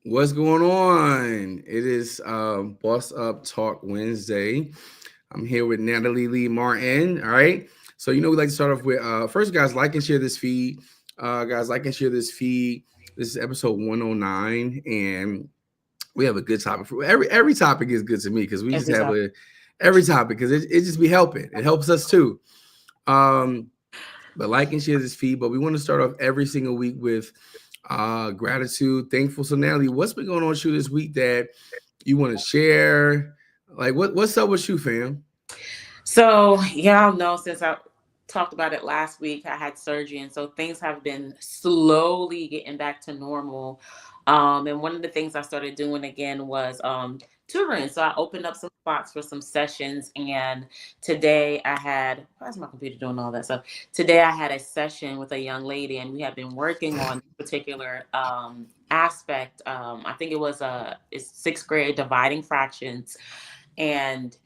What's going on? It is Boss Up Talk Wednesday. I'm here with Natalie Lee Martin. All right. So we like to start off with first, guys, like and share this feed. Guys, like and share this feed. This is episode 109, and we have a good topic for every topic is good to me because we just Every have time. a every topic because it just be helping. It helps us too. Um, but like and share this feed. But we want to start off every single week with gratitude, thankful. So Natalie, what's been going on with you this week that you want to share? Like what's up with you, fam? So, y'all know since I talked about it last week, I had surgery. And so things have been slowly getting back to normal. And one of the things I started doing again was tutoring. So I opened up some spots for some sessions. And today I had, why is my computer doing all that stuff? Today I had a session with a young lady, and we have been working on this particular aspect. I think it was it's sixth grade dividing fractions. And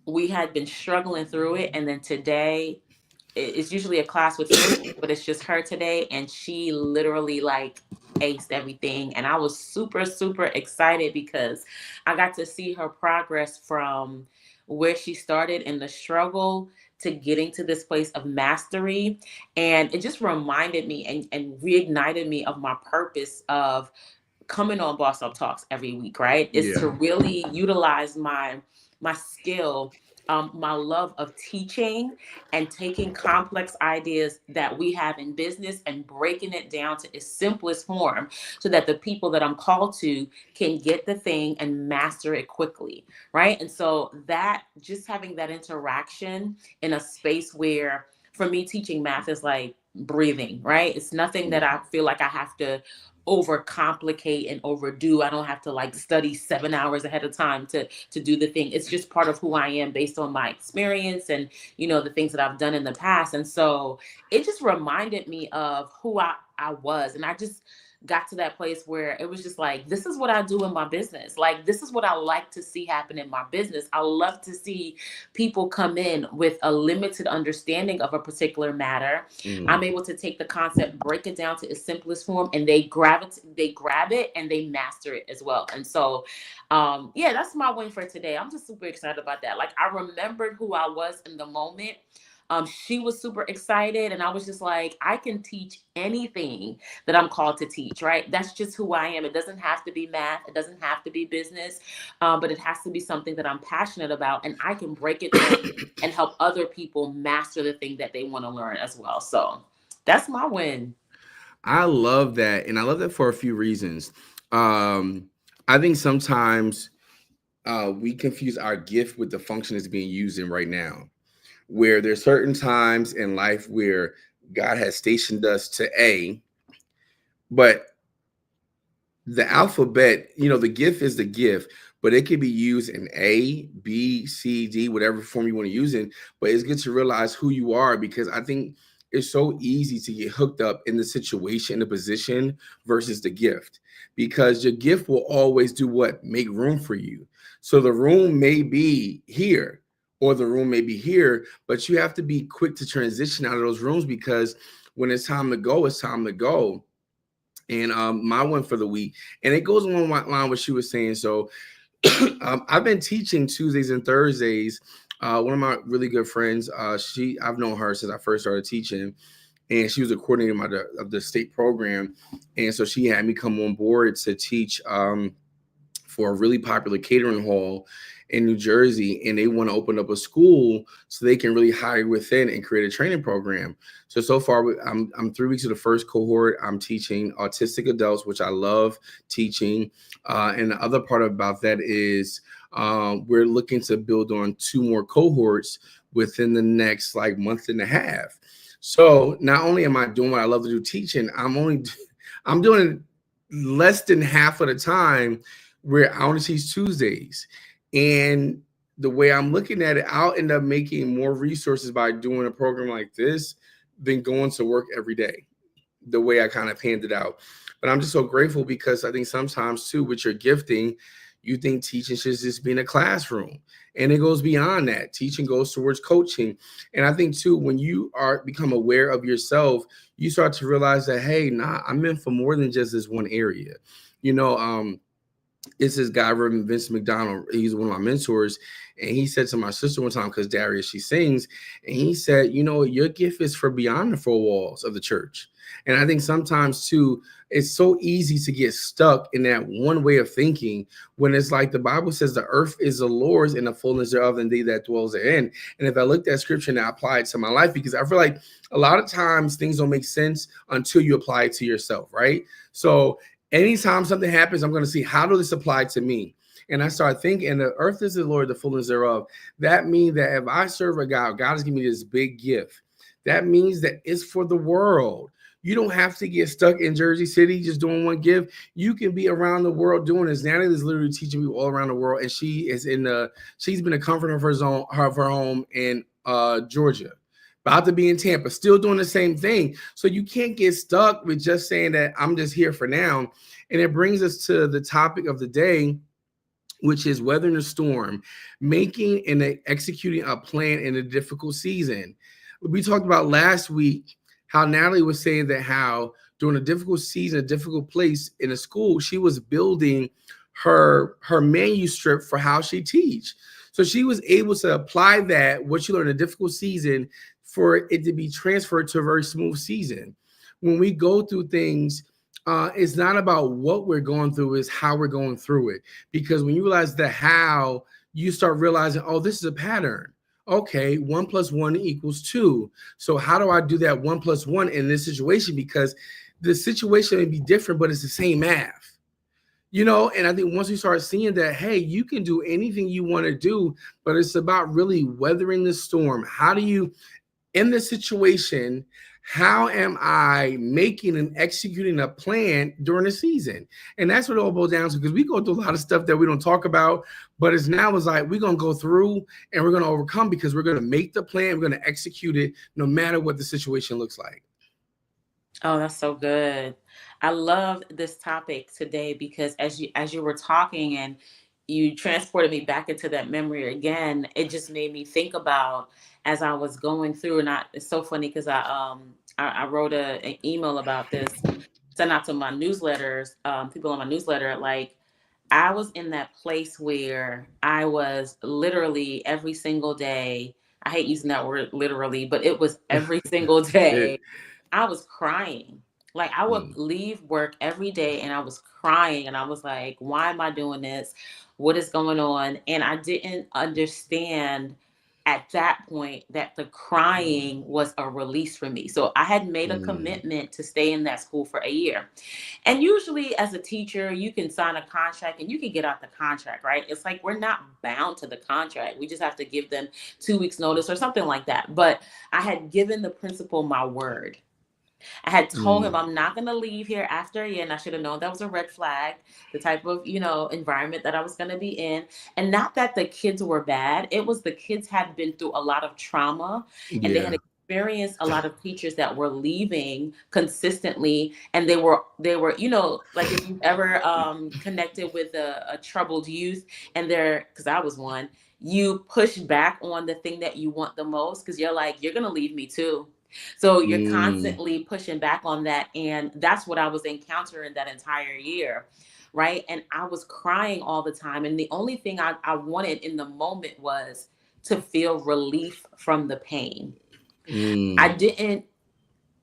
we had been struggling through it, and then today it's usually a class with three, but it's just her today, and she literally like aced everything. And I was super excited because I got to see her progress from where she started in the struggle to getting to this place of mastery. And it just reminded me and reignited me of my purpose of coming on Boss Up Talks every week, right? Is Yeah. to really utilize my skill, my love of teaching and taking complex ideas that we have in business and breaking it down to its simplest form so that the people that I'm called to can get the thing and master it quickly, right? And so that just having that interaction in a space where for me teaching math is like breathing, right? It's nothing that I feel like I have to overcomplicate and overdo. I don't have to like study 7 hours ahead of time to do the thing. It's just part of who I am based on my experience and the things that I've done in the past. And so it just reminded me of who I was. And I just got to that place where it was just like, this is what I do in my business. Like, this is what I like to see happen in my business. I love to see people come in with a limited understanding of a particular matter. I'm Mhm. able to take the concept, break it down to its simplest form, and they grab it and they master it as well. And so, yeah, that's my win for today. I'm just super excited about that. Like, I remembered who I was in the moment. She was super excited, and I was just like, I can teach anything that I'm called to teach, right? That's just who I am. It doesn't have to be math, it doesn't have to be business, but it has to be something that I'm passionate about, and I can break it down and help other people master the thing that they want to learn as well. So that's my win. I love that, and I love that for a few reasons. Um, I think sometimes we confuse our gift with the function it's being used in right now. Where there's certain times in life where God has stationed us to A, but the alphabet, the gift is the gift, but it can be used in A, B, C, D, whatever form you want to use it. But it's good to realize who you are because I think it's so easy to get hooked up in the situation, the position versus the gift. Because your gift will always do what? Make room for you. So the room may be here or the room may be here, but you have to be quick to transition out of those rooms because when it's time to go, it's time to go. And my one for the week, and it goes along my line what she was saying. So I've been teaching Tuesdays and Thursdays. One of my really good friends, I've known her since I first started teaching, and she was a coordinator of the state program, and so she had me come on board to teach for a really popular catering hall in New Jersey, and they want to open up a school so they can really hire within and create a training program. So far, I'm 3 weeks of the first cohort. I'm teaching autistic adults, which I love teaching. And the other part about that is we're looking to build on two more cohorts within the next like month and a half. So not only am I doing what I love to do, teaching, I'm doing it less than half of the time where I only teach Tuesdays. And the way I'm looking at it, I'll end up making more resources by doing a program like this than going to work every day, the way I kind of panned it out. But I'm just so grateful because I think sometimes too, with your gifting, you think teaching should just be in a classroom. And it goes beyond that. Teaching goes towards coaching. And I think too, when you are become aware of yourself, you start to realize that, hey, nah, I'm meant for more than just this one area. You know, it's this guy, Reverend Vince McDonald. He's one of my mentors. And he said to my sister one time, because Darius, she sings, and he said, you know, your gift is for beyond the four walls of the church. And I think sometimes too, it's so easy to get stuck in that one way of thinking when it's like the Bible says the earth is the Lord's and the fullness thereof, and they that dwells therein. And if I looked at scripture and I apply it to my life, because I feel like a lot of times things don't make sense until you apply it to yourself, right? So anytime something happens, I'm going to see how does this apply to me. And I start thinking, and the earth is the Lord, the fullness thereof. That means that if I serve a God, God has given me this big gift. That means that it's for the world. You don't have to get stuck in Jersey City just doing one gift. You can be around the world doing this. Natalie is literally teaching people all around the world, and she's been a comforter of her home in Georgia, about to be in Tampa, still doing the same thing. So you can't get stuck with just saying that I'm just here for now. And it brings us to the topic of the day, which is weathering the storm, making and executing a plan in a difficult season. We talked about last week how Natalie was saying that how during a difficult season, a difficult place in a school, she was building her manuscript for how she teach. So she was able to apply that, what she learned in a difficult season, for it to be transferred to a very smooth season. When we go through things, it's not about what we're going through, it's how we're going through it. Because when you realize the how, you start realizing, oh, this is a pattern. Okay, 1+1 = 2. So how do I do that 1+1 in this situation? Because the situation may be different, but it's the same math. You know, and I think once we start seeing that, hey, you can do anything you want to do, but it's about really weathering the storm. How do you, in this situation, how am I making and executing a plan during the season? And that's what it all boils down to, because we go through a lot of stuff that we don't talk about, but it's now is like we're going to go through and we're going to overcome because we're going to make the plan, we're going to execute it no matter what the situation looks like. Oh, that's so good. I love this topic today because as you were talking and you transported me back into that memory again, it just made me think about as I was going through, and it's so funny because I wrote an email about this, sent out to my newsletters, people on my newsletter, like I was in that place where I was literally every single day. I hate using that word literally, but it was every single day I was crying. Like I would Mm, leave work every day and I was crying and I was like, why am I doing this? What is going on? And I didn't understand at that point that the crying was a release for me. So I had made a mm, commitment to stay in that school for a year. And usually as a teacher, you can sign a contract and you can get out the contract, right? It's like we're not bound to the contract. We just have to give them 2 weeks notice or something like that. But I had given the principal my word. I had told him mm, I'm not going to leave here after a year, and I should have known that was a red flag, the type of, environment that I was going to be in. And not that the kids were bad. It was the kids had been through a lot of trauma and they had yeah. experienced a lot of teachers that were leaving consistently. And they were, like if you've ever connected with a troubled youth and because I was one, you push back on the thing that you want the most because you're like, you're going to leave me too. So you're Mm, constantly pushing back on that. And that's what I was encountering that entire year. Right. And I was crying all the time. And the only thing I wanted in the moment was to feel relief from the pain. I mm, didn't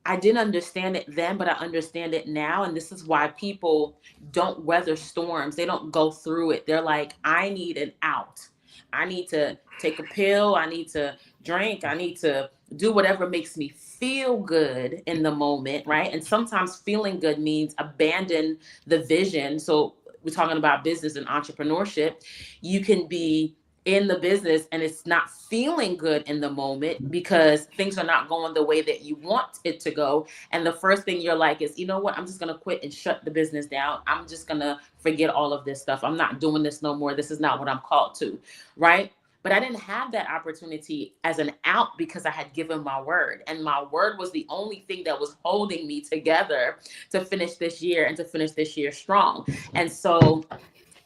I didn't understand it then, but I understand it now. And this is why people don't weather storms. They don't go through it. They're like, I need an out. I need to take a pill. I need to drink. I need to do whatever makes me feel good in the moment, right? And sometimes feeling good means abandon the vision. So we're talking about business and entrepreneurship. You can be in the business and it's not feeling good in the moment because things are not going the way that you want it to go. And the first thing you're like is, you know what? I'm just going to quit and shut the business down. I'm just going to forget all of this stuff. I'm not doing this no more. This is not what I'm called to. Right. But I didn't have that opportunity as an out because I had given my word. And my word was the only thing that was holding me together to finish this year and to finish this year strong. And so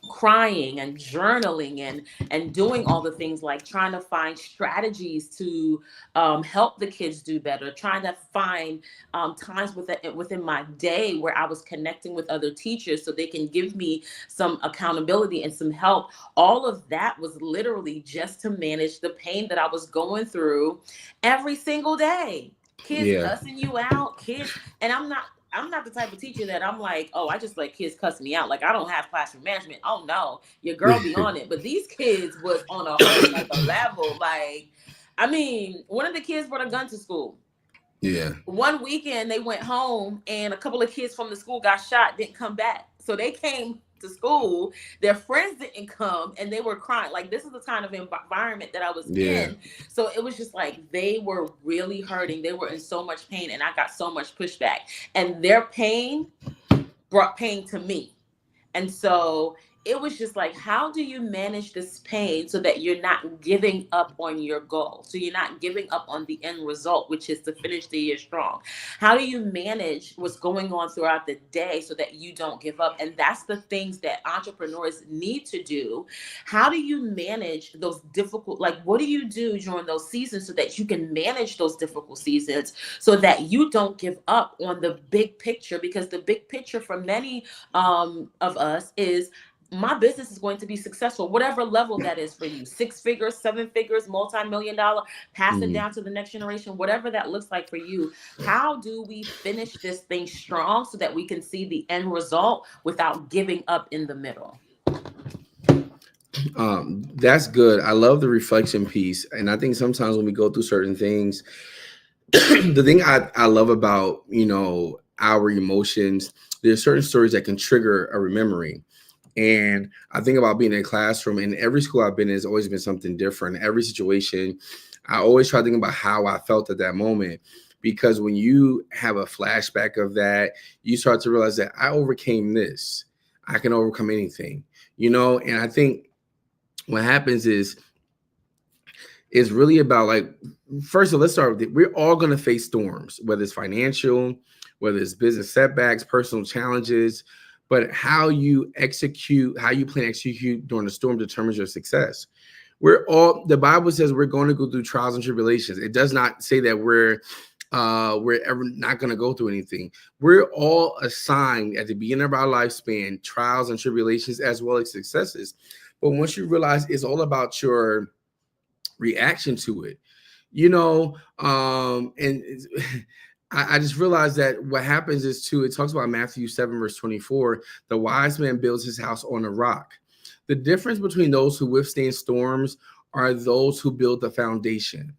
crying and journaling and doing all the things, like trying to find strategies to help the kids do better, trying to find times within my day where I was connecting with other teachers so they can give me some accountability and some help. All of that was literally just to manage the pain that I was going through every single day. Kids Yeah. cussing you out, kids, and I'm not the type of teacher that I'm like, oh, I just let kids cuss me out. Like, I don't have classroom management. Oh no, your girl be on it. But these kids was on a whole nother level. Like, I mean, one of the kids brought a gun to school. Yeah. One weekend they went home and a couple of kids from the school got shot, didn't come back. So they came to school, their friends didn't come, and they were crying. Like, this is the kind of environment that I was Yeah. in. So it was just like they were really hurting. They were in so much pain, and I got so much pushback. And their pain brought pain to me. And so it was just like, how do you manage this pain so that you're not giving up on your goal? So you're not giving up on the end result, which is to finish the year strong. How do you manage what's going on throughout the day so that you don't give up? And that's the things that entrepreneurs need to do. How do you manage those difficult, like, what do you do during those seasons so that you can manage those difficult seasons so that you don't give up on the big picture? Because the big picture for many of us is, my business is going to be successful, whatever level that is for you, 6 figures, 7 figures, multi-million dollar, pass it Mm. down to the next generation, whatever that looks like for you. How do we finish this thing strong so that we can see the end result without giving up in the middle? That's good. I love the reflection piece. And I think sometimes when we go through certain things, the thing I love about, our emotions, there's certain stories that can trigger a remembering. And I think about being in a classroom, and every school I've been in has always been something different. Every situation, I always try to think about how I felt at that moment. Because when you have a flashback of that, you start to realize that I overcame this. I can overcome anything, And I think what happens is it's really about, like, first of all, let's start with it. We're all going to face storms, whether it's financial, whether it's business setbacks, personal challenges, but how you execute, how you plan to execute during the storm determines your success. The Bible says we're going to go through trials and tribulations. It does not say that we're ever not going to go through anything. We're all assigned at the beginning of our lifespan trials and tribulations as well as successes. But once you realize it's all about your reaction to it, and I just realized that what happens is, too, it talks about Matthew 7 verse 24, the wise man builds his house on a rock. The difference between those who withstand storms are those who build the foundation.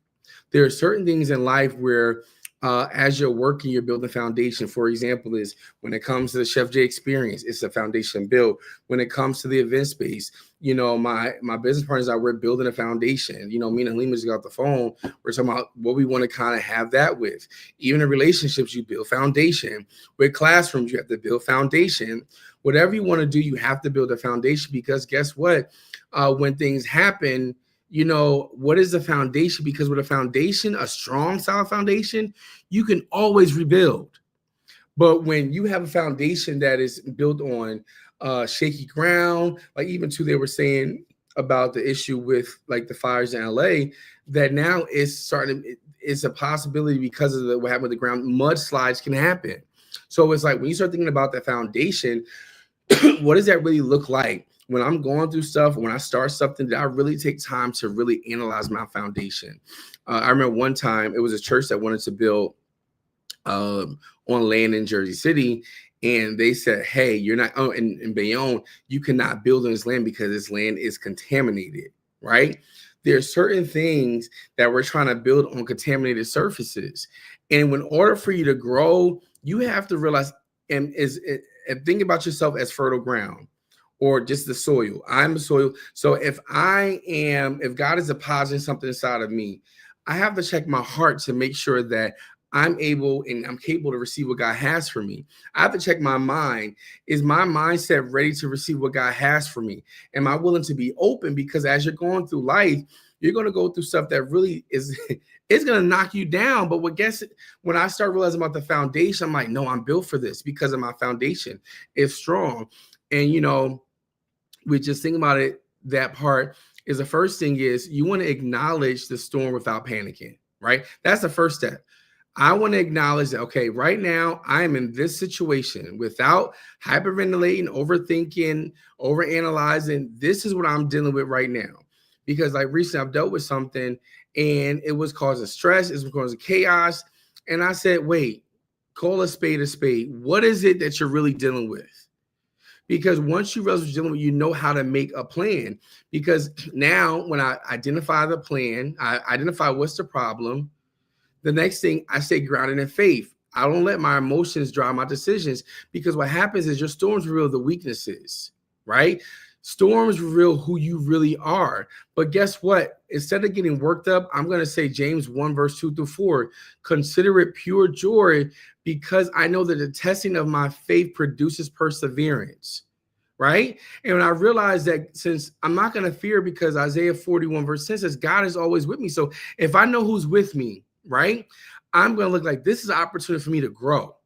There are certain things in life where as you're working, you're building a foundation. For example, is when it comes to the Chef J experience, it's a foundation built. When it comes to the event space, my business partners and I, we're building a foundation. Me and Halima just got off the phone. We're talking about what we want to kind of have that with. Even in relationships, you build foundation. With classrooms, you have to build foundation. Whatever you want to do, you have to build a foundation, because guess what? When things happen, what is the foundation? Because with a foundation, a strong, solid foundation, you can always rebuild. But when you have a foundation that is built on shaky ground, like even too, they were saying about the issue with like the fires in LA, that now it's a possibility because of what happened with the ground, mudslides can happen. So it's like when you start thinking about the foundation, what does that really look like? When I'm going through stuff, when I start something, that I really take time to really analyze my foundation. I remember one time it was a church that wanted to build on land in Jersey City, and they said, "Hey, you're not in Bayonne. You cannot build on this land because this land is contaminated." Right? There are certain things that we're trying to build on contaminated surfaces, and in order for you to grow, you have to realize and think about yourself as fertile ground, or just the soil. I'm the soil. So if God is depositing something inside of me, I have to check my heart to make sure that I'm able and I'm capable to receive what God has for me. I have to check my mind. Is my mindset ready to receive what God has for me? Am I willing to be open? Because as you're going through life, you're going to go through stuff that really is it's going to knock you down. But when I start realizing about the foundation, I'm like, no, I'm built for this because of my foundation. It's strong. And we just think about it, that part is the first thing is you want to acknowledge the storm without panicking, right? That's the first step. I want to acknowledge that, okay, right now I am in this situation without hyperventilating, overthinking, overanalyzing. This is what I'm dealing with right now. Because like recently I've dealt with something and it was causing stress, it was causing chaos. And I said, wait, call a spade a spade. What is it that you're really dealing with? Because once you realize what you're dealing with, you know how to make a plan. Because now when I identify the plan, I identify what's the problem. The next thing I stay grounded in faith. I don't let my emotions drive my decisions, because what happens is your storms reveal the weaknesses, right? Storms reveal who you really are. But guess what? Instead of getting worked up, I'm going to say James 1, verse 2 through 4, consider it pure joy because I know that the testing of my faith produces perseverance, right? And when I realized that, since I'm not going to fear, because Isaiah 41 verse 10 says God is always with me. So if I know who's with me, right, I'm going to look like this is an opportunity for me to grow.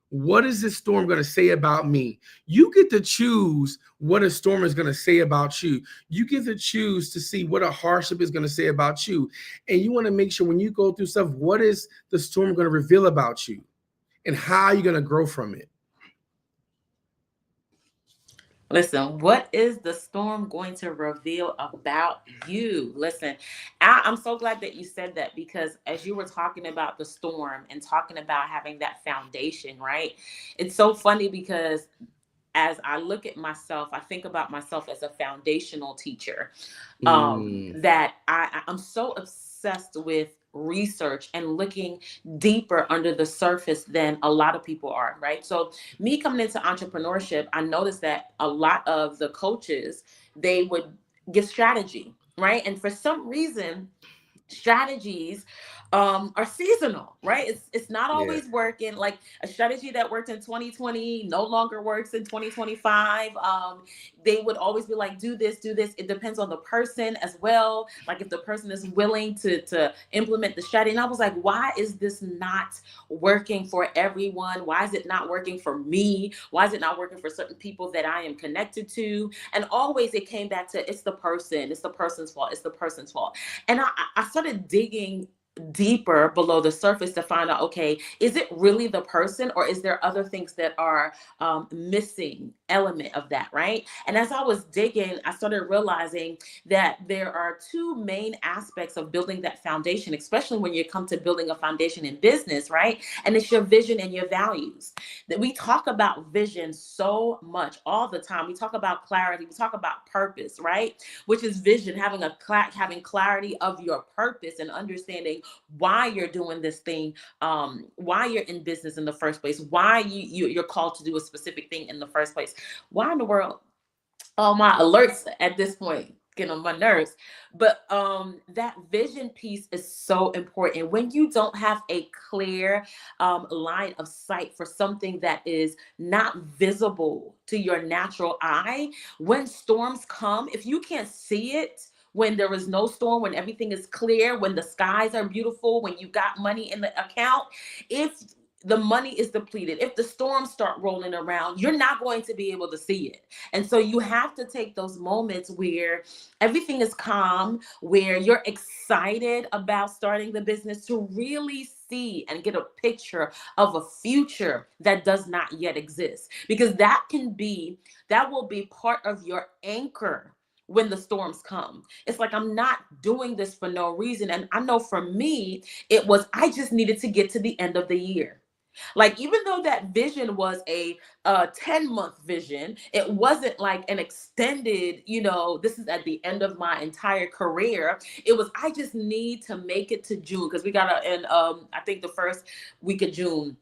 What is this storm going to say about me? You get to choose what a storm is going to say about you. You get to choose to see what a hardship is going to say about you. And you want to make sure when you go through stuff, what is the storm going to reveal about you and how are you going to grow from it? Listen, what is the storm going to reveal about you? Listen, I'm so glad that you said that, because as you were talking about the storm and talking about having that foundation, right? It's so funny because as I look at myself, I think about myself as a foundational teacher. Mm, That I'm so obsessed with research and looking deeper under the surface than a lot of people are, right? So me coming into entrepreneurship, I noticed that a lot of the coaches, they would give strategy, right? And for some reason, strategies are seasonal, right? It's not yeah. always working. Like a strategy that worked in 2020 no longer works in 2025. They would always be like, do this, do this. It depends on the person as well. Like if the person is willing to implement the strategy. And I was like, why is this not working for everyone? Why is it not working for me? Why is it not working for certain people that I am connected to? And always it came back to, it's the person, it's the person's fault, it's the person's fault. And I started digging deeper below the surface to find out, okay, is it really the person, or is there other things that are missing element of that, right? And as I was digging, I started realizing that there are two main aspects of building that foundation, especially when you come to building a foundation in business, right? And it's your vision and your values. That we talk about vision so much all the time. We talk about clarity, we talk about purpose, right? Which is vision, having clarity of your purpose and understanding why you're doing this thing, why you're in business in the first place, why you're called to do a specific thing in the first place. Why in the world? All my alerts at this point getting on my nerves. But that vision piece is so important. When you don't have a clear line of sight for something that is not visible to your natural eye, when storms come, if you can't see it, when there is no storm, when everything is clear, when the skies are beautiful, when you got money in the account, if the money is depleted, if the storms start rolling around, you're not going to be able to see it. And so you have to take those moments where everything is calm, where you're excited about starting the business, to really see and get a picture of a future that does not yet exist. Because that will be part of your anchor when the storms come. It's like, I'm not doing this for no reason. And I know for me, it was, I just needed to get to the end of the year. Like, even though that vision was a 10-month vision, it wasn't like an extended, this is at the end of my entire career. It was, I just need to make it to June, because we got in I think the first week of June.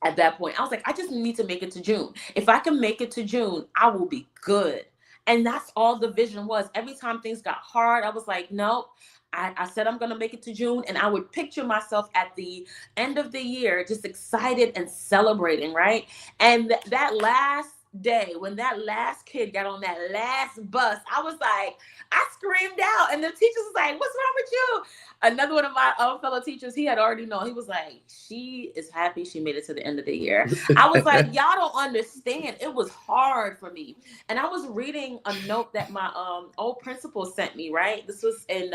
At that point, I was like, I just need to make it to June. If I can make it to June, I will be good. And that's all the vision was. Every time things got hard, I was like, nope. I said I'm going to make it to June. And I would picture myself at the end of the year, just excited and celebrating, right? And that last day, when that last kid got on that last bus, I was like, I screamed out, and the teachers was like, "What's wrong with you?" Another one of my fellow teachers, he had already known. He was like, "She is happy she made it to the end of the year." I was like, "Y'all don't understand. It was hard for me." And I was reading a note that my old principal sent me. Right, this was in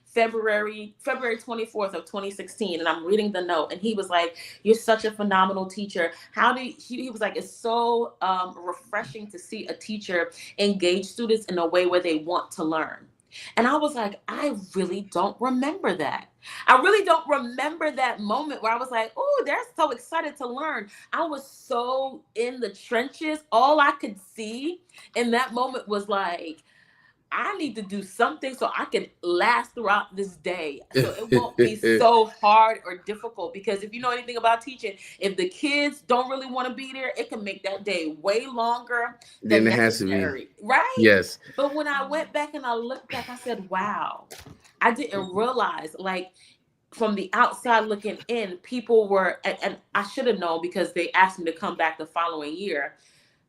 February 24th of 2016, and I'm reading the note, and he was like, "You're such a phenomenal teacher. How do you," he was like, "It's so refreshing to see a teacher engage students in a way where they want to learn." And I was like, I really don't remember that. I really don't remember that moment where I was like, "Oh, they're so excited to learn." I was so in the trenches. All I could see in that moment was like, I need to do something so I can last throughout this day. So it won't be so hard or difficult. Because if you know anything about teaching, if the kids don't really want to be there, it can make that day way longer Then than it has to be. necessary. Right? Yes. But when I went back and I looked back, I said, wow, I didn't realize, like, from the outside looking in, people were, and I should have known because they asked me to come back the following year.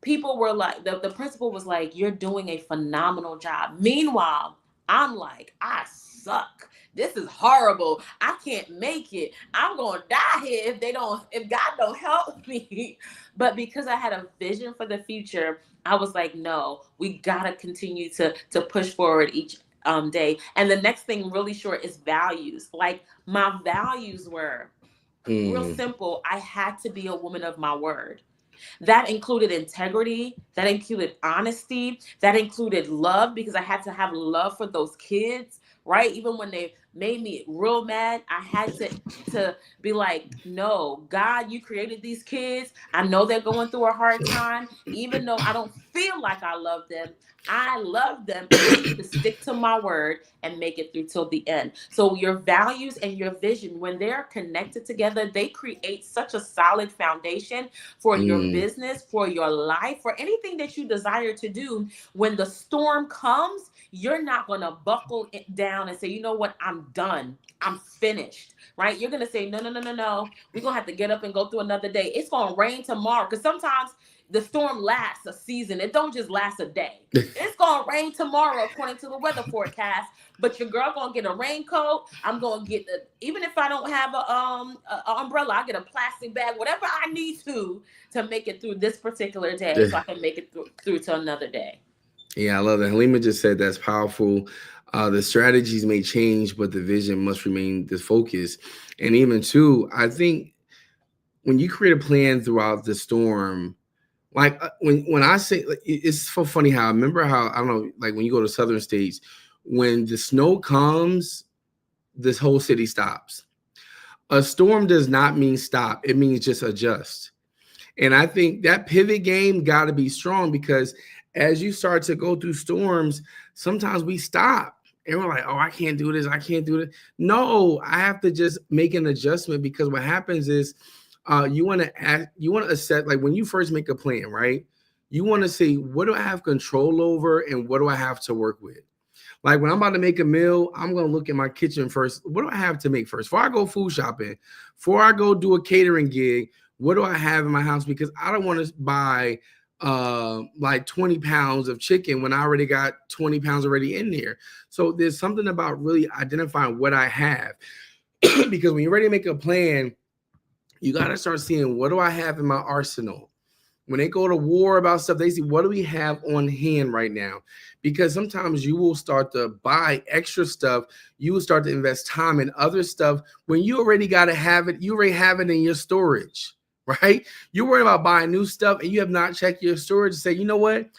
People were like, the principal was like, "You're doing a phenomenal job." Meanwhile, I'm like, I suck. This is horrible. I can't make it. I'm gonna die here if God don't help me. But because I had a vision for the future, I was like, no, we gotta continue to push forward each day. And the next thing, really short, is values. Like, my values were real Mm, simple. I had to be a woman of my word. That included integrity, that included honesty, that included love, because I had to have love for those kids, right? Even when they made me real mad, I had to be like, "No, God, you created these kids. I know they're going through a hard time. Even though I don't feel like I love them, I love them, and I need to stick to my word and make it through till the end." So your values and your vision, when they're connected together, they create such a solid foundation for your mm, business, for your life, for anything that you desire to do. When the storm comes, you're not going to buckle it down and say, "You know what? I'm done. I'm finished." Right? You're going to say, "No, no, no, no, no. We're going to have to get up and go through another day. It's going to rain tomorrow." Because sometimes the storm lasts a season. It don't just last a day. It's going to rain tomorrow according to the weather forecast, but your girl going to get a raincoat. I'm going to get the, even if I don't have a umbrella, I get a plastic bag, whatever I need to make it through this particular day so I can make it through to another day. yeah, I love that. Halima just said that's powerful. The strategies may change, but the vision must remain the focus. And even too, I think when you create a plan throughout the storm, like when I say, like, it's so funny how I remember how, I don't know, like when you go to southern states, when the snow comes, this whole city stops. A storm does not mean stop; it means just adjust. And I think that pivot game got to be strong, because as you start to go through storms, sometimes we stop and we're like, "Oh, I can't do this. I can't do it." No, I have to just make an adjustment, because what happens is you want to assess, like when you first make a plan, right? You want to say, what do I have control over and what do I have to work with? Like when I'm about to make a meal, I'm gonna look at my kitchen first. What do I have to make first? Before I go food shopping, before I go do a catering gig, what do I have in my house? Because I don't want to buy like 20 pounds of chicken when I already got 20 pounds already in there. So there's something about really identifying what I have. Because when you're ready to make a plan, you got to start seeing, what do I have in my arsenal? When they go to war about stuff, they see, what do we have on hand right now? Because sometimes you will start to buy extra stuff. You will start to invest time in other stuff when you already got to have it. You already have it in your storage, right? You're worried about buying new stuff and you have not checked your storage to say, you know what?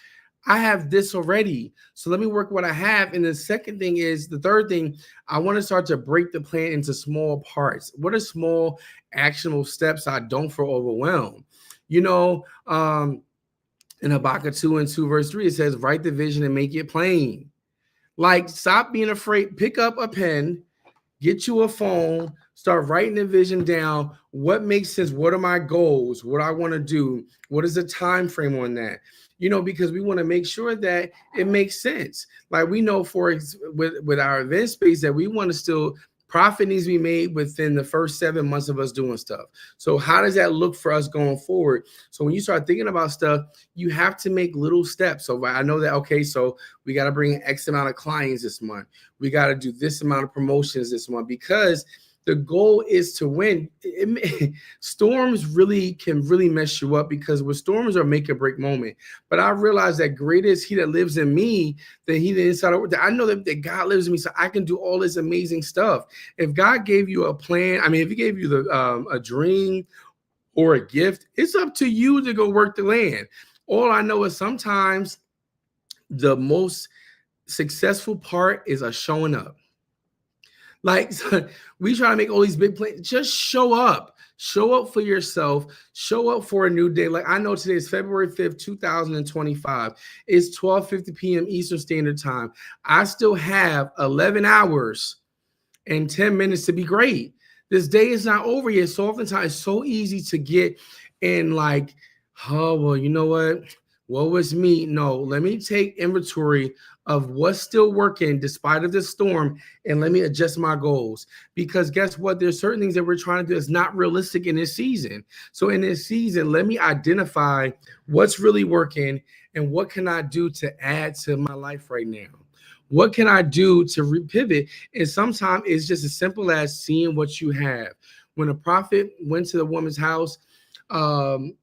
I have this already. So let me work what I have. And the third thing, I want to start to break the plan into small parts. What are small actionable steps so I don't feel overwhelmed? You know, in Habakkuk 2 and 2 verse 3, it says, write the vision and make it plain. Like, stop being afraid. Pick up a pen, get you a phone, start writing the vision down. What makes sense? What are my goals? What I want to do? What is the time frame on that? Because we want to make sure that it makes sense. Like, we know with our event space that we want to still Profit needs to be made within the first 7 months of us doing stuff. So how does that look for us going forward? So when you start thinking about stuff, you have to make little steps. So I know that, okay, so we got to bring in X amount of clients this month. We got to do this amount of promotions this month, because the goal is to win. Storms really can really mess you up, because with storms are make or break moment. But I realize that greater is he that lives in me than he that inside of that. I know that God lives in me, so I can do all this amazing stuff. If God gave you a plan, I mean, if he gave you a dream or a gift, it's up to you to go work the land. All I know is sometimes the most successful part is us showing up. Like, we try to make all these big plans. Just show up. Show up for yourself. Show up for a new day. Like, I know today is February 5th, 2025. It's 12:50 p.m. Eastern Standard Time. I still have 11 hours and 10 minutes to be great. This day is not over yet. So oftentimes it's so easy to get in, like, oh, well, you know what was me? No, let me take inventory of what's still working despite of this storm, and let me adjust my goals. Because guess what? There's certain things that we're trying to do that's not realistic in this season. So in this season, let me identify what's really working and what can I do to add to my life right now. What can I do to pivot? And sometimes it's just as simple as seeing what you have. When a prophet went to the woman's house, um,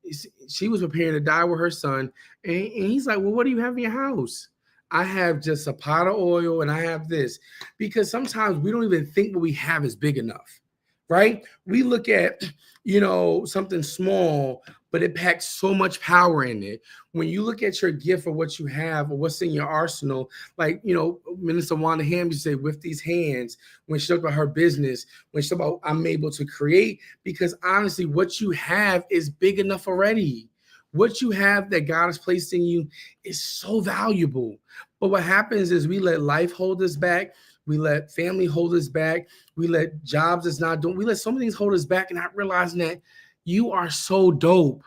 she was preparing to die with her son, and he's like, "Well, what do you have in your house?" I have just a pot of oil and I have this. Because sometimes we don't even think what we have is big enough, right? We look at, something small, but it packs so much power in it. When you look at your gift or what you have or what's in your arsenal, like, Minister Wanda Ham used to say, with these hands, when she talked about her business, when she talked about I'm able to create, because honestly, what you have is big enough already. What you have that God has placed in you is so valuable. But what happens is we let life hold us back. We let family hold us back. We let jobs that's not doing. We let so many things hold us back, and not realizing that you are so dope.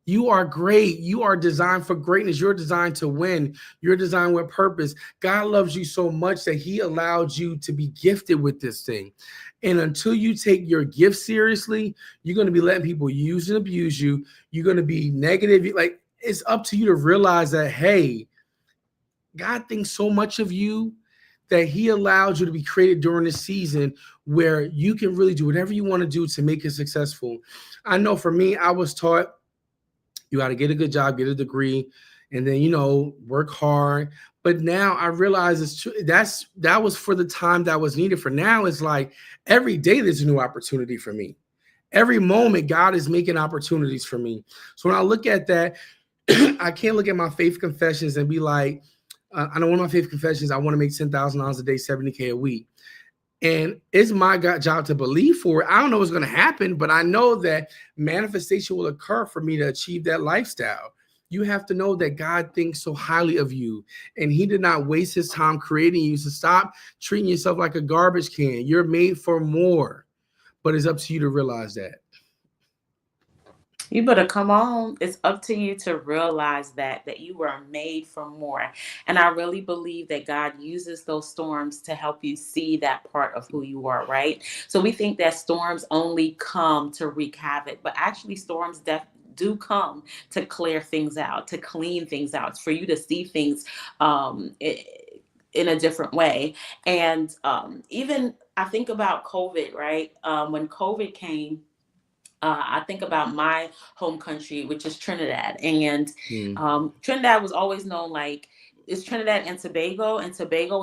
You are great. You are designed for greatness. You're designed to win. You're designed with purpose. God loves you so much that he allowed you to be gifted with this thing. And until you take your gift seriously, you're going to be letting people use and abuse you. You're going to be negative. Like, it's up to you to realize that, hey, God thinks so much of you that he allowed you to be created during this season where you can really do whatever you want to do to make it successful. I know for me, I was taught you got to get a good job, get a degree, and then work hard. But now I realize it's true. That was for the time that was needed. For now, it's like every day there's a new opportunity for me. Every moment, God is making opportunities for me. So when I look at that, I can't look at my faith confessions and be like, I know one of my faith confessions, I want to make $10,000 a day, 70K a week. And it's my job to believe for it. I don't know what's going to happen, but I know that manifestation will occur for me to achieve that lifestyle. You have to know that God thinks so highly of you, and he did not waste his time creating you. So stop treating yourself like a garbage can. You're made for more, but it's up to you to realize that. You better come on. It's up to you to realize that you were made for more. And I really believe that God uses those storms to help you see that part of who you are, right? So we think that storms only come to wreak havoc, but actually storms do come to clear things out, to clean things out, for you to see things in a different way. And even I think about COVID, right? When COVID came, I think about my home country, which is Trinidad, and Hmm. Trinidad was always known like it's Trinidad and Tobago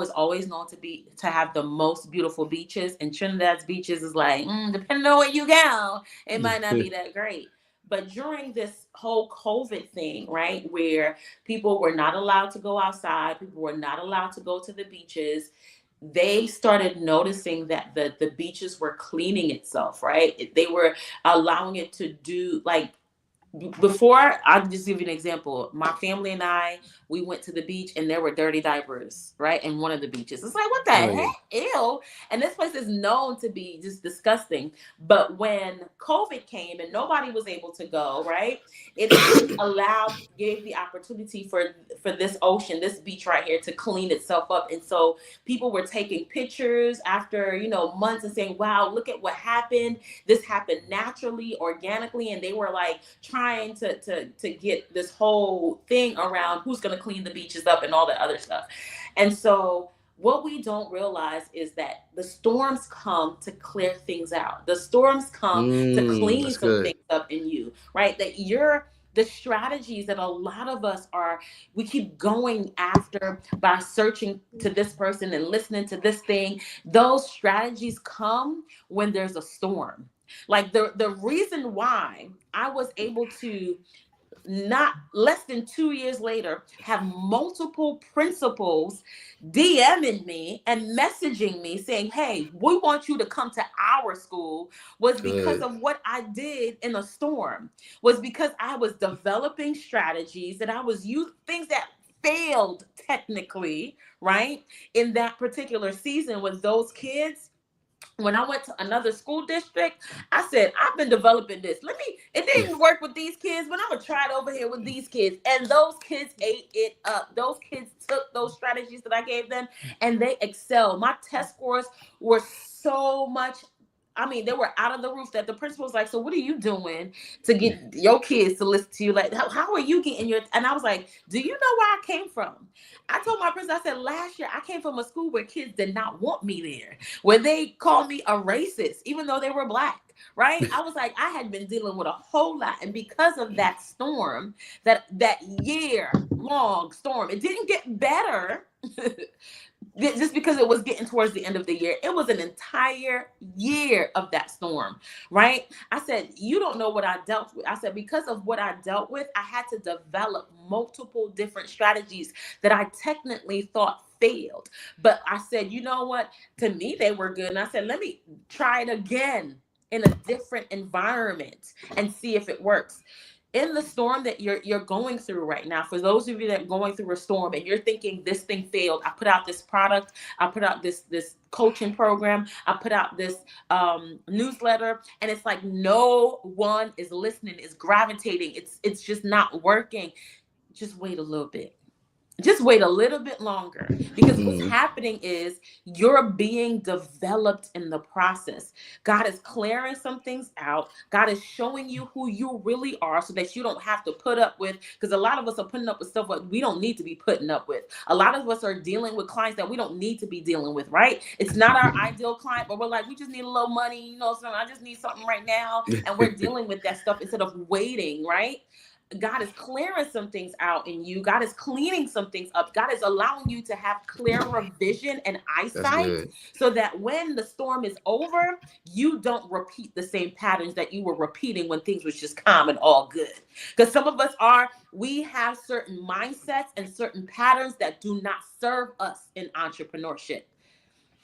is always known to have the most beautiful beaches, and Trinidad's beaches is like depending on where you go, it might not be that great. But during this whole COVID thing, right, where people were not allowed to go outside, people were not allowed to go to the beaches, they started noticing that the beaches were cleaning itself, right? They were allowing it to do like before, I'll just give you an example. My family and I, we went to the beach and there were dirty diapers, right? In one of the beaches. It's like, what the Oh heck? yeah. Ew. And this place is known to be just disgusting. But when COVID came and nobody was able to go, right? It gave the opportunity for this ocean, this beach right here to clean itself up. And so people were taking pictures after, months and saying, wow, look at what happened. This happened naturally, organically, and they were like trying to get this whole thing around who's going to clean the beaches up and all that other stuff. And so what we don't realize is that the storms come to clear things out. The storms come to clean That's some good. things up in you, right? That you're the strategies that a lot of us are, we keep going after by searching to this person and listening to this thing. Those strategies come when there's a storm. Like the reason why I was able to, not less than 2 years later, have multiple principals DMing me and messaging me saying, hey, we want you to come to our school, was because Good. of what I did in a storm, was because I was developing strategies that I was using, things that failed technically, right? In that particular season with those kids. When I went to another school district, I said, I've been developing this. It didn't work with these kids, but I'm going to try it over here with these kids. And those kids ate it up. Those kids took those strategies that I gave them and they excelled. My test scores were so much. I mean, they were out of the roof that the principal was like, so what are you doing to get your kids to listen to you? Like, how are you getting your, and I was like, do you know where I came from? I told my principal, I said, last year I came from a school where kids did not want me there, where they called me a racist, even though they were Black, right? I was like, I had been dealing with a whole lot. And because of that storm, that year long storm, it didn't get better. Just because it was getting towards the end of the year, it was an entire year of that storm, right? I said, you don't know what I dealt with. I said, because of what I dealt with, I had to develop multiple different strategies that I technically thought failed. But I said, you know what? To me, they were good. And I said, let me try it again in a different environment and see if it works. In the storm that you're going through right now, for those of you that are going through a storm and you're thinking this thing failed, I put out this product, I put out this coaching program, I put out this newsletter, and it's like no one is listening, is gravitating, it's just not working. Just wait a little bit. Just wait a little bit longer, because what's Mm, happening is you're being developed in the process. God is clearing some things out. God is showing you who you really are so that you don't have to put up with, because a lot of us are putting up with stuff that we don't need to be putting up with. A lot of us are dealing with clients that we don't need to be dealing with, right? It's not our ideal client, but we're like, we just need a little money, so I just need something right now. And we're dealing with that stuff instead of waiting, right? God is clearing some things out in you. God is cleaning some things up. God is allowing you to have clearer vision and that's eyesight good. so that when the storm is over, you don't repeat the same patterns that you were repeating when things was just calm and all good. Because some of us we have certain mindsets and certain patterns that do not serve us in entrepreneurship.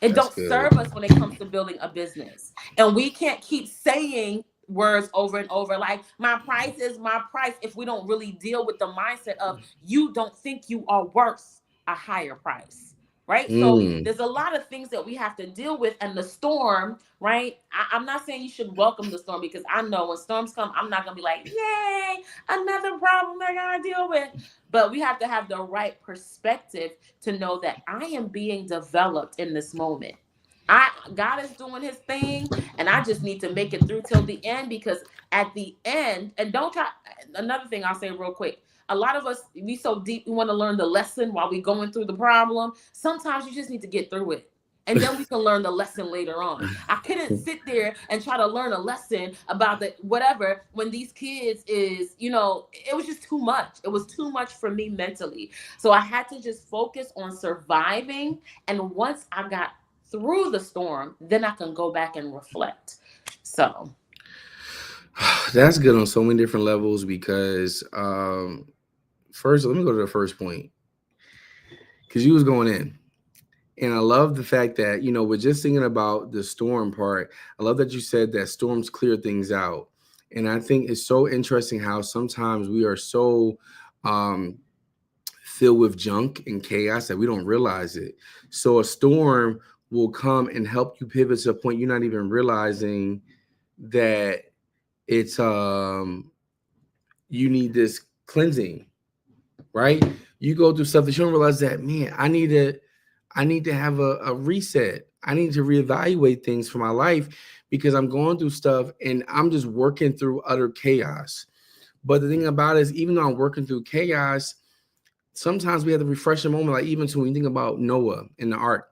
It That's don't good. serve us when it comes to building a business. And we can't keep saying words over and over like my price is my price if we don't really deal with the mindset of you don't think you are worth a higher price. Right? So Mm, there's a lot of things that we have to deal with, and the storm, right? I'm not saying you should welcome the storm, because I know when storms come, I'm not gonna be like, yay, another problem I gotta deal with. But we have to have the right perspective to know that I am being developed in this moment. God is doing his thing, and I just need to make it through till the end, because at the end, and don't try, another thing I'll say real quick. A lot of us, we so deep, we want to learn the lesson while we going through the problem. Sometimes you just need to get through it. And then we can learn the lesson later on. I couldn't sit there and try to learn a lesson about the whatever when these kids it was just too much. It was too much for me mentally. So I had to just focus on surviving. And once I got through the storm, then I can go back and reflect. So, that's good on so many different levels because first, let me go to the first point because you was going in. And I love the fact that, we're just thinking about the storm part. I love that you said that storms clear things out. And I think it's so interesting how sometimes we are so um, filled with junk and chaos that we don't realize it. So a storm will come and help you pivot to a point you're not even realizing that it's you need this cleansing, right? You go through stuff that you don't realize that, man, I need to have a reset. I need to reevaluate things for my life because I'm going through stuff and I'm just working through utter chaos. But the thing about it is, even though I'm working through chaos, sometimes we have to refresh a moment. Like even to when you think about Noah and the ark,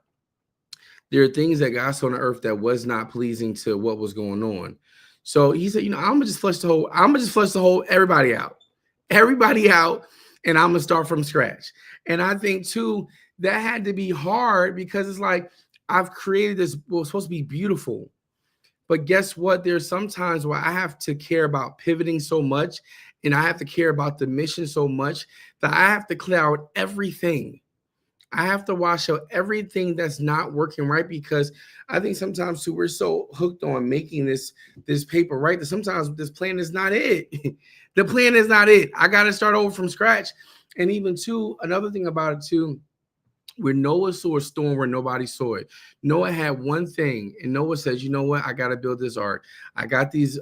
there are things that God saw on the earth that was not pleasing to what was going on. So he said, I'm gonna just flush the whole everybody out, and I'm gonna start from scratch. And I think too that had to be hard because it's like I've created this what was supposed to be beautiful. But guess what? There's sometimes where I have to care about pivoting so much and I have to care about the mission so much that I have to clear out everything. I have to wash out everything that's not working right because I think sometimes too we're so hooked on making this paper right that sometimes this plan is not it. The plan is not it. I got to start over from scratch. And even too, another thing about it too, where Noah saw a storm where nobody saw it. Noah had one thing, and Noah says, "You know what? I got to build this ark. I got this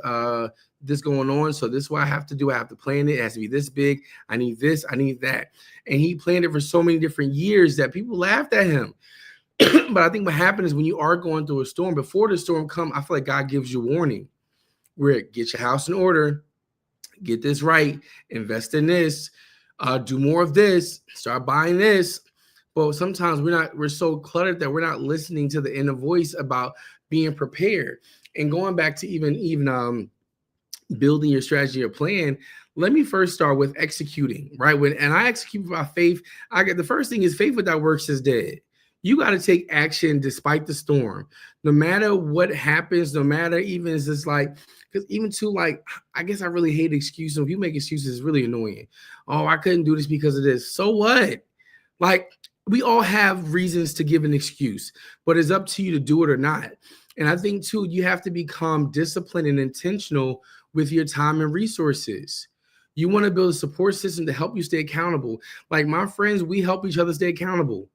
going on, so this is what I have to do. I have to plan it. It has to be this big. I need this. I need that." And he planned it for so many different years that people laughed at him. But I think what happened is when you are going through a storm, before the storm come, I feel like God gives you warning. Where get your house in order, get this right, invest in this, do more of this, start buying this. But sometimes we're so cluttered that we're not listening to the inner voice about being prepared. And going back to even building your strategy or plan, let me first start with executing, right? And I execute by faith, I get the first thing is faith without works is dead. You got to take action despite the storm, no matter what happens, no matter even it's just like, because even too, like, I guess I really hate excuses. If you make excuses, it's really annoying. Oh, I couldn't do this because of this. So what? Like, we all have reasons to give an excuse, but it's up to you to do it or not. And I think too, you have to become disciplined and intentional with your time and resources. You want to build a support system to help you stay accountable. Like my friends, we help each other stay accountable.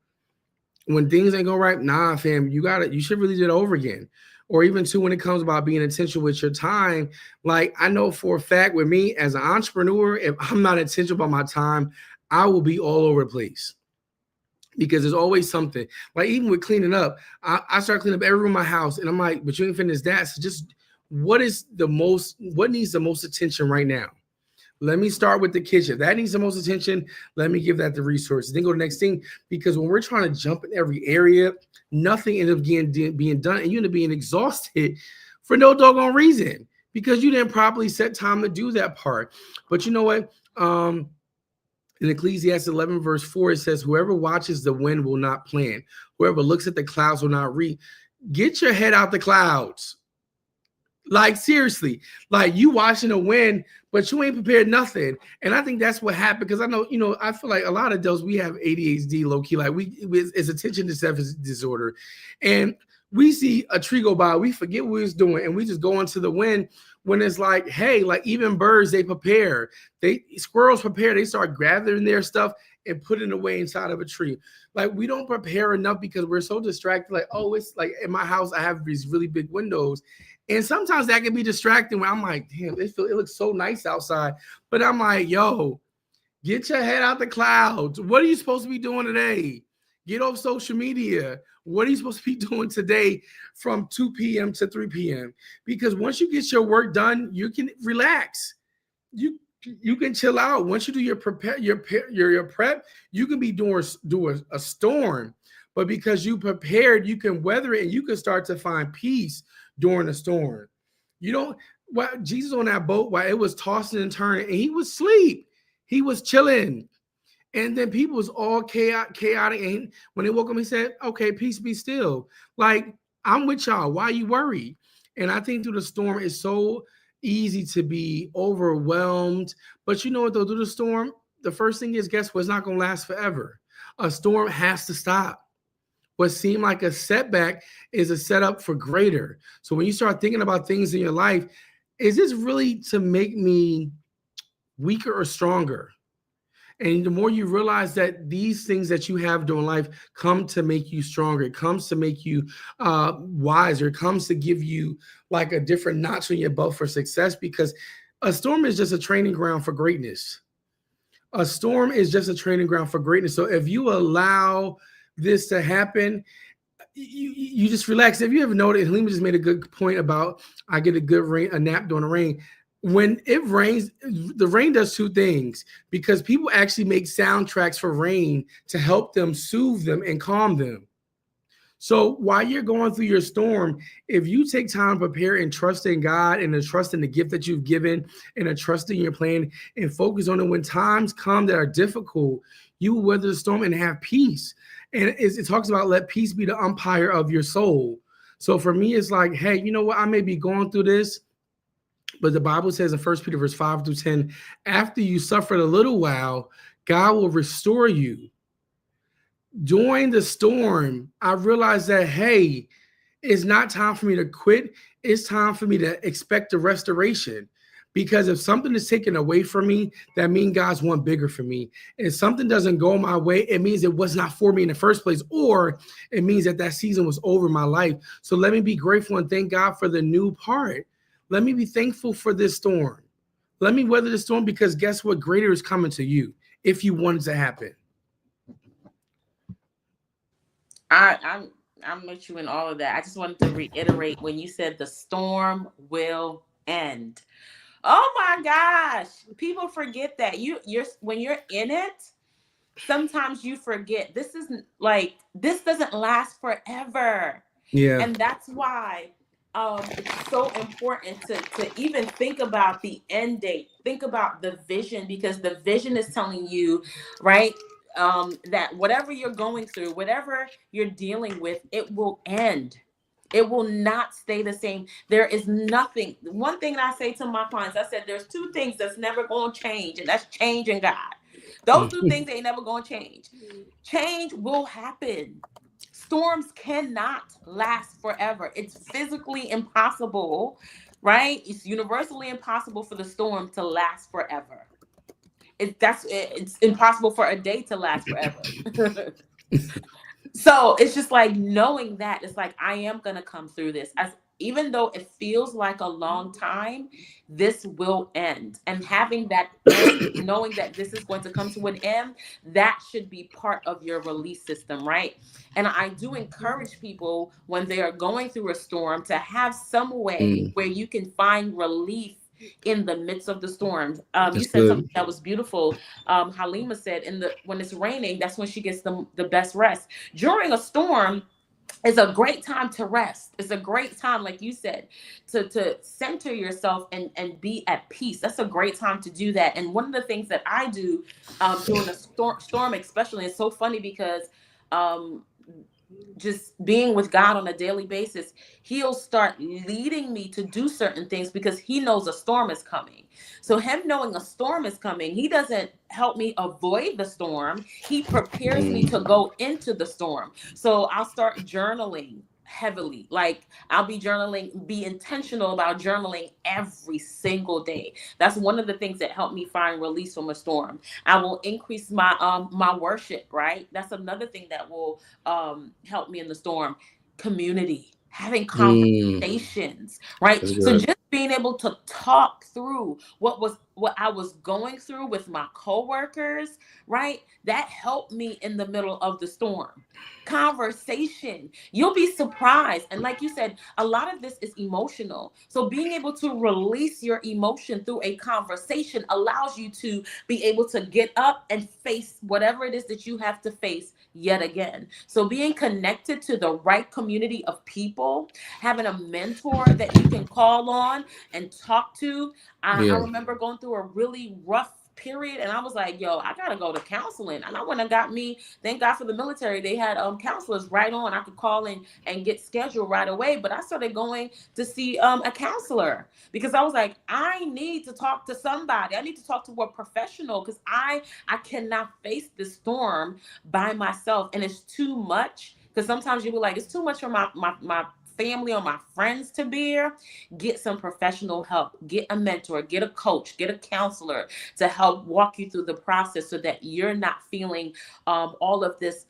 When things ain't go right, nah, fam, you should really do it over again. Or even too, when it comes about being intentional with your time, like I know for a fact with me as an entrepreneur, if I'm not intentional about my time, I will be all over the place because there's always something. Like even with cleaning up, I start cleaning up every room in my house, and I'm like, but you ain't finished that. So just what needs the most attention right now? Let me start with the kitchen. If that needs the most attention, let me give that the resources. Then go to the next thing because when we're trying to jump in every area, nothing ends up being done, and you end up being exhausted for no doggone reason because you didn't properly set time to do that part. But you know what? In Ecclesiastes 11, verse 4, it says, whoever watches the wind will not plant. Whoever looks at the clouds will not reap. Get your head out the clouds. Like, seriously. Like, you watching the wind, but you ain't prepared nothing. And I think that's what happened because I know, I feel like a lot of those, we have ADHD low-key. Like, it's attention deficit disorder. And we see a tree go by, we forget what we was doing, and we just go into the wind when it's like, hey, like even birds, they prepare. Squirrels prepare. They start gathering their stuff and putting it away inside of a tree. Like we don't prepare enough because we're so distracted. Like, oh, it's like in my house, I have these really big windows. And sometimes that can be distracting when I'm like, damn, it looks so nice outside. But I'm like, yo, get your head out the clouds. What are you supposed to be doing today? Get off social media. What are you supposed to be doing today from 2 p.m. to 3 p.m.? Because once you get your work done, you can relax. You can chill out. Once you do your prep, you can be doing a storm. But because you prepared, you can weather it and you can start to find peace during the storm. You don't Jesus on that boat while it was tossing and turning, and he was asleep. He was chilling. And then people was all chaotic. And when they woke up, he said, okay, peace be still. Like, I'm with y'all. Why you worried? And I think through the storm, it's so easy to be overwhelmed. But you know what, though, through the storm, the first thing is, guess what? It's not going to last forever. A storm has to stop. What seemed like a setback is a setup for greater. So when you start thinking about things in your life, is this really to make me weaker or stronger? And the more you realize that these things that you have during life come to make you stronger, it comes to make you wiser, it comes to give you like a different notch on your belt for success, because a storm is just a training ground for greatness. A storm is just a training ground for greatness. So if you allow this to happen, you just relax. If you ever noticed, Halima just made a good point about I get a good rain, a nap during the rain. When it rains, the rain does two things, because people actually make soundtracks for rain to help them soothe them and calm them. So while you're going through your storm, if you take time to prepare and trust in God and to trust in the gift that you've given and to trust in your plan and focus on it, when times come that are difficult, you will weather the storm and have peace. And it talks about let peace be the umpire of your soul. So for me, it's like, hey, you know what? I may be going through this, but the Bible says in 1 Peter verse 5 through 10, after you suffered a little while, God will restore you. During the storm, I realized that, hey, it's not time for me to quit. It's time for me to expect a restoration. Because if something is taken away from me, that means God's one bigger for me. And if something doesn't go my way, it means it was not for me in the first place, or it means that that season was over in my life. So let me be grateful and thank God for the new part. Let me be thankful for this storm. Let me weather the storm, because guess what? Greater is coming to you if you want it to happen. I'm with you in all of that. I just wanted to reiterate when you said the storm will end. Oh my gosh. People forget that. You're when you're in it, sometimes you forget this isn't like this doesn't last forever. Yeah. And that's why it's so important to even think about the end date, think about the vision, because the vision is telling you, right, that whatever you're going through, whatever you're dealing with, it will end. It will not stay the same. There is nothing. One thing that I say to my clients, I said there's two things that's never going to change, and that's change and God. Those two things ain't never going to change. Change will happen. Storms cannot last forever. It's physically impossible, right? It's universally impossible for the storm to last forever. It's impossible for a day to last forever. So it's just like knowing that it's like I am gonna come through this, as even though it feels like a long time, this will end. And having that end, knowing that this is going to come to an end, that should be part of your release system, right? And I do encourage people when they are going through a storm to have some way Mm, where you can find relief in the midst of the storm. You that's said something good. that was beautiful. Halima said, "In the when it's raining, that's when she gets the best rest." During a storm, it's a great time to rest. It's a great time, like you said, to center yourself and be at peace. That's a great time to do that. And one of the things that I do during a storm, especially, it's so funny because um, just being with God on a daily basis, he'll start leading me to do certain things because he knows a storm is coming. So him knowing a storm is coming, he doesn't help me avoid the storm. He prepares me to Mm, go into the storm. So I'll start journaling heavily. Like I'll be journaling, be intentional about journaling every single day. That's one of the things that help me find release from a storm. I will increase my worship, right? That's another thing that will help me in the storm. Community, having mm, conversations, right? that's So good. just being able to talk through what I was going through with my coworkers, right? That helped me in the middle of the storm. Conversation, you'll be surprised. And like you said, a lot of this is emotional. So being able to release your emotion through a conversation allows you to be able to get up and face whatever it is that you have to face yet again. So being connected to the right community of people, having a mentor that you can call on and talk to. I Yeah. remember going through a really rough period and I was like, yo, I gotta go to counseling. And I went and got me, thank God for the military, they had counselors right on. I could call in and get scheduled right away. But I started going to see a counselor because I was like, I need to talk to somebody. I need to talk to a professional because I cannot face this storm by myself, and it's too much. Because sometimes you be like, it's too much for my family or my friends to bear, get some professional help. Get a mentor, get a coach, get a counselor to help walk you through the process so that you're not feeling all of this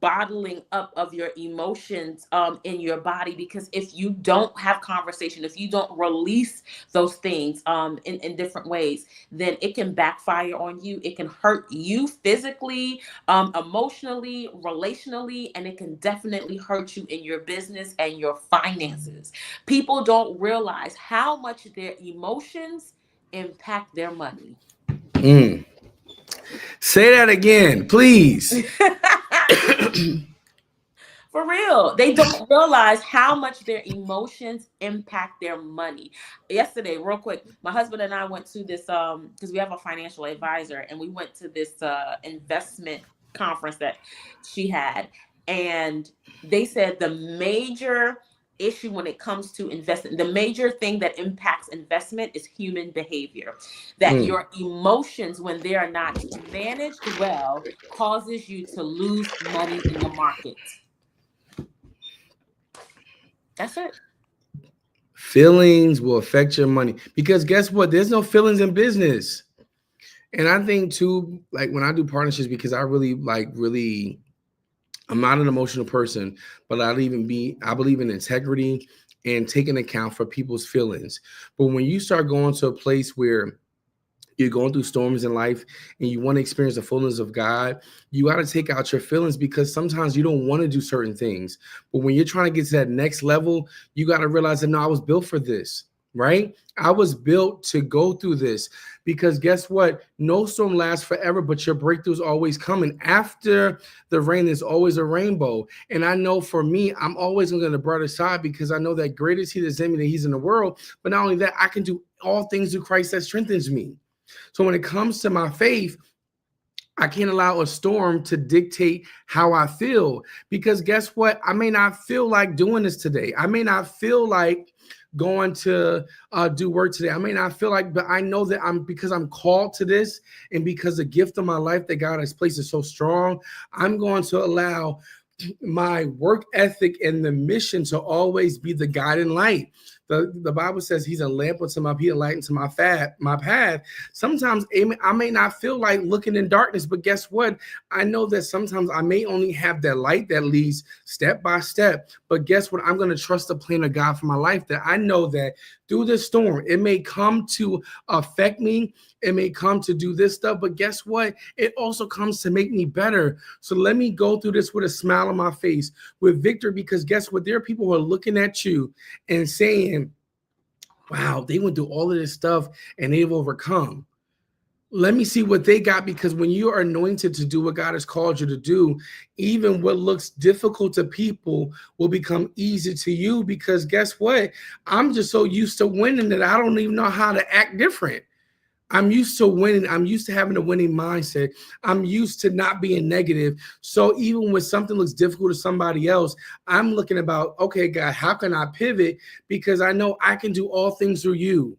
bottling up of your emotions in your body. Because if you don't have conversation, if you don't release those things in different ways, then it can backfire on you. It can hurt you physically, emotionally, relationally, and it can definitely hurt you in your business and your finances. People don't realize how much their emotions impact their money. Mm. Say that again, please. For real. They don't realize how much their emotions impact their money. Yesterday, real quick, my husband and I went to this because we have a financial advisor, and we went to this investment conference that she had. And they said the major issue when it comes to investment, the major thing that impacts investment is human behavior. That Mm. your emotions, when they are not managed well, causes you to lose money in the market. That's it. Feelings will affect your money because guess what? There's no feelings in business. And I think too, like when I do partnerships, because I really, I'm not an emotional person, but I believe in integrity and taking account for people's feelings. But when you start going to a place where you're going through storms in life and you want to experience the fullness of God, you got to take out your feelings because sometimes you don't want to do certain things. But when you're trying to get to that next level, you got to realize that no, I was built for this, right? I was built to go through this because guess what? No storm lasts forever, but your breakthrough is always coming. After the rain, there's always a rainbow. And I know for me, I'm always going to the brighter side because I know that greater is he that's in me than he's in the world. But not only that, I can do all things through Christ that strengthens me. So when it comes to my faith, I can't allow a storm to dictate how I feel because guess what? I may not feel like doing this today. I may not feel like going to do work today. I may not feel like, but I know that because I'm called to this and because the gift of my life that God has placed is so strong, I'm going to allow my work ethic and the mission to always be the guiding light. The Bible says he's a lamp unto my feet, a light into my path. Sometimes I may not feel like looking in darkness, but guess what? I know that sometimes I may only have that light that leads step by step. But guess what? I'm going to trust the plan of God for my life, that I know that through this storm, it may come to affect me. It may come to do this stuff, but guess what? It also comes to make me better. So let me go through this with a smile on my face, with victory, because guess what? There are people who are looking at you and saying, wow, they went through all of this stuff and they've overcome. Let me see what they got, because when you are anointed to do what God has called you to do, even what looks difficult to people will become easy to you, because guess what? I'm just so used to winning that I don't even know how to act different. I'm used to winning. I'm used to having a winning mindset. I'm used to not being negative. So even when something looks difficult to somebody else, I'm looking about, okay, God, how can I pivot? Because I know I can do all things through you.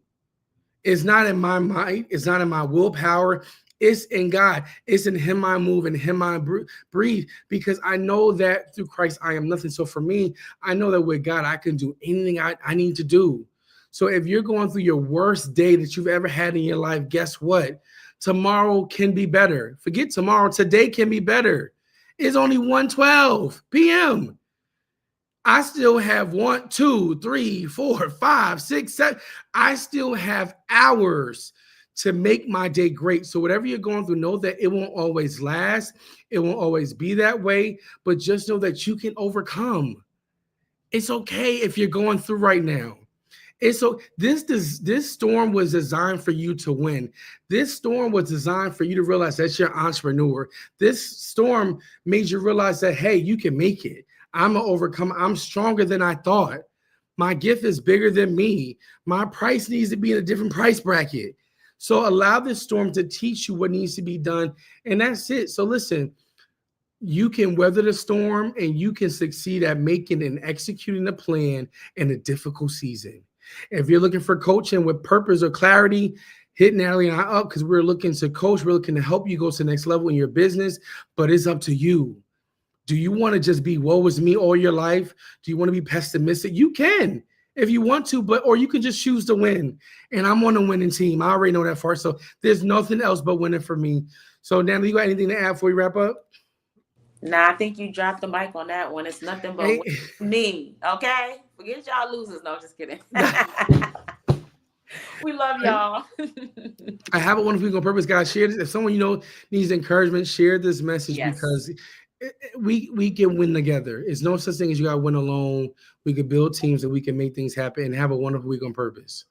It's not in my mind. It's not in my willpower. It's in God. It's in him I move and him I breathe, because I know that through Christ I am nothing. So for me, I know that with God, I can do anything I need to do. So if you're going through your worst day that you've ever had in your life, guess what? Tomorrow can be better. Forget tomorrow. Today can be better. It's only 1:12 p.m. I still have 1, 2, 3, 4, 5, 6, 7. I still have hours to make my day great. So whatever you're going through, know that it won't always last. It won't always be that way, but just know that you can overcome. It's okay if you're going through right now. And so this storm was designed for you to win. This storm was designed for you to realize that you're an entrepreneur. This storm made you realize that, hey, you can make it. I'm an overcomer. I'm stronger than I thought. My gift is bigger than me. My price needs to be in a different price bracket. So allow this storm to teach you what needs to be done. And that's it. So listen, you can weather the storm and you can succeed at making and executing a plan in a difficult season. If you're looking for coaching with purpose or clarity, hit Natalie and I up, because we're looking to coach. We're looking to help you go to the next level in your business, but it's up to you. Do you want to just be woe is me all your life? Do you want to be pessimistic? You can if you want to, but or you can just choose to win. And I'm on a winning team. I already know that first. So there's nothing else but winning for me. So Natalie, you got anything to add before we wrap up? Nah, I think you dropped the mic on that one. It's nothing but Hey, winning for me. Okay? Forget y'all losers. No, just kidding. We love y'all. I have a wonderful week on purpose, guys. Share this. If someone you know needs encouragement, share this message Yes. because we can win together. It's no such thing as you got to win alone. We can build teams and we can make things happen and have a wonderful week on purpose.